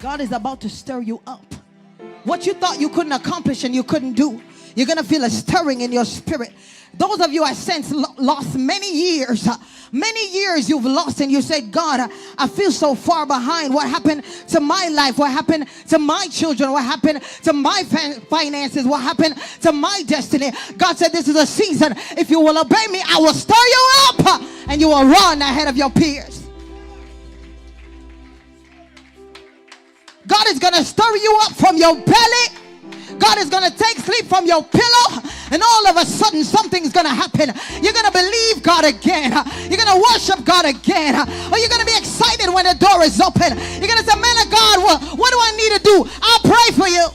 God is about to stir you up. What you thought you couldn't accomplish and you couldn't do, you're going to feel a stirring in your spirit. Those of you I sense lost many years. Many years you've lost and you say, God, I feel so far behind. What happened to my life? What happened to my children? What happened to my finances? What happened to my destiny? God said, this is a season. If you will obey me, I will stir you up and you will run ahead of your peers. God is going to stir you up from your belly. God is going to take sleep from your pillow, and all of a sudden something's going to happen. You're going to believe God again. You're going to worship God again. Or you're going to be excited when the door is open. You're going to say, man of God, what do I need to do? I'll pray for you.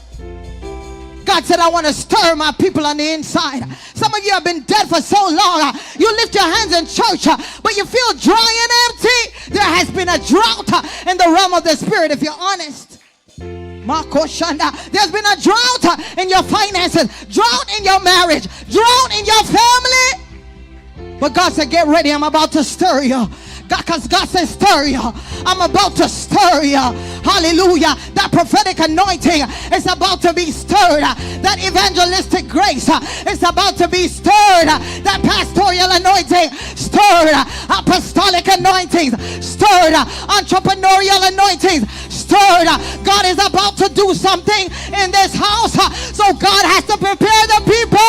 God said, I want to stir my people on the inside. Some of you have been dead for so long. You lift your hands in church, but you feel dry and empty. There has been a drought in the realm of the spirit, if you're honest. There's been a drought in your finances, drought in your marriage, drought in your family. But God said, get ready, I'm about to stir you. Because God says, stir you. I'm about to stir you. Hallelujah. That prophetic anointing is about to be stirred. That evangelistic grace is about to be stirred. That pastoral anointing stirred. Apostolic anointings stirred. Entrepreneurial anointings stirred. God is about to do something in this house. So God has to prepare the people.